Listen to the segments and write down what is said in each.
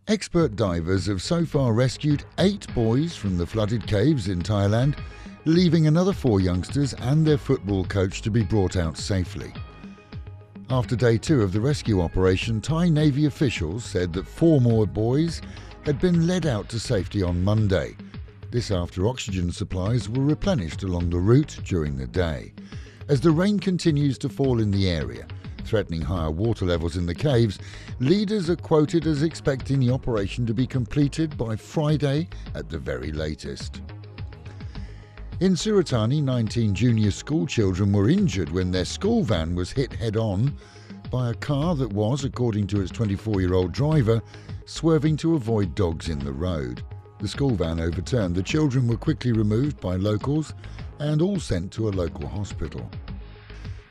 Expert divers have so far rescued 8 boys from the flooded caves in Thailand, leaving another 4 youngsters and their football coach to be brought out safely. After day 2 of the rescue operation, Thai Navy officials said that 4 more boys had been led out to safety on Monday. This after oxygen supplies were replenished along the route during the day. As the rain continues to fall in the area, threatening higher water levels in the caves, leaders are quoted as expecting the operation to be completed by Friday at the very latest. In Surat Thani, 19 junior school children were injured when their school van was hit head-on by a car that was, according to its 24-year-old driver, swerving to avoid dogs in the road. The school van overturned. The children were quickly removed by locals and all sent to a local hospital.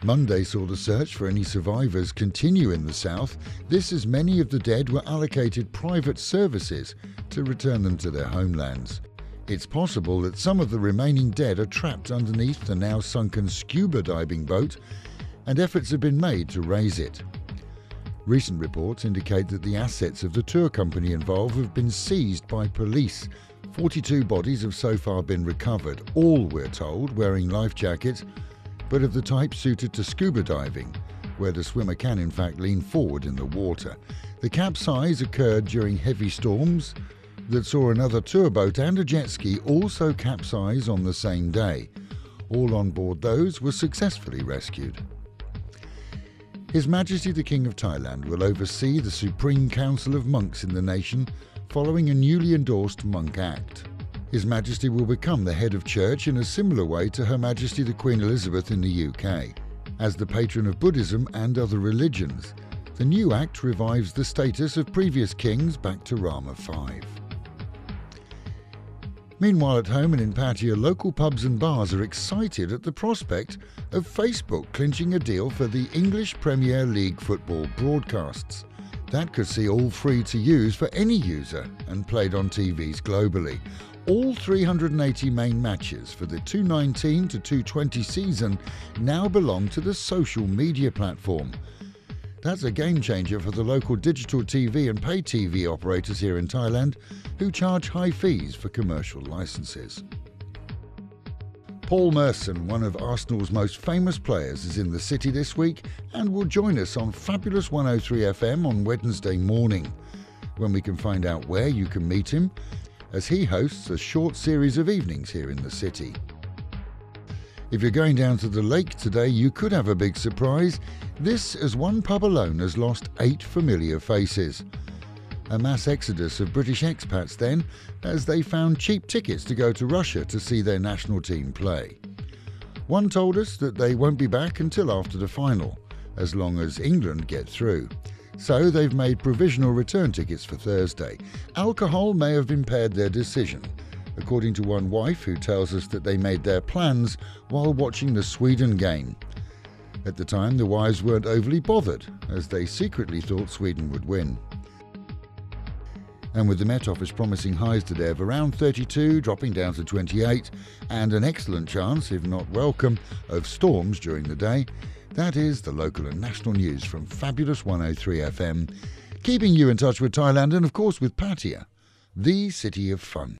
Monday saw the search for any survivors continue in the south, this as many of the dead were allocated private services to return them to their homelands. It's possible that some of the remaining dead are trapped underneath the now sunken scuba diving boat, and efforts have been made to raise it. Recent reports indicate that the assets of the tour company involved have been seized by police. 42 bodies have so far been recovered, all, we're told, wearing life jackets, but of the type suited to scuba diving, where the swimmer can in fact lean forward in the water. The capsize occurred during heavy storms that saw another tour boat and a jet ski also capsize on the same day. All on board those were successfully rescued. His Majesty the King of Thailand will oversee the Supreme Council of Monks in the nation following a newly endorsed Monk Act. His Majesty will become the head of church in a similar way to Her Majesty the Queen Elizabeth in the UK. As the patron of Buddhism and other religions, the new act revives the status of previous kings back to Rama V. Meanwhile, at home and in Pattaya, local pubs and bars are excited at the prospect of Facebook clinching a deal for the English Premier League football broadcasts. That could see all free to use for any user and played on TVs globally. All 380 main matches for the 2019 to 2020 season now belong to the social media platform. That's a game changer for the local digital TV and pay TV operators here in Thailand, who charge high fees for commercial licenses. Paul Merson, one of Arsenal's most famous players, is in the city this week and will join us on Fabulous 103 FM on Wednesday morning, when we can find out where you can meet him, as he hosts a short series of evenings here in the city. If you're going down to the lake today, you could have a big surprise. This as one pub alone has lost 8 familiar faces. A mass exodus of British expats then, as they found cheap tickets to go to Russia to see their national team play. One told us that they won't be back until after the final, as long as England get through. So they've made provisional return tickets for Thursday. Alcohol may have impaired their decision, according to one wife who tells us that they made their plans while watching the Sweden game. At the time, the wives weren't overly bothered, as they secretly thought Sweden would win. And with the Met Office promising highs today of around 32, dropping down to 28, and an excellent chance, if not welcome, of storms during the day, that is the local and national news from Fabulous 103 FM, keeping you in touch with Thailand and of course with Pattaya, the city of fun.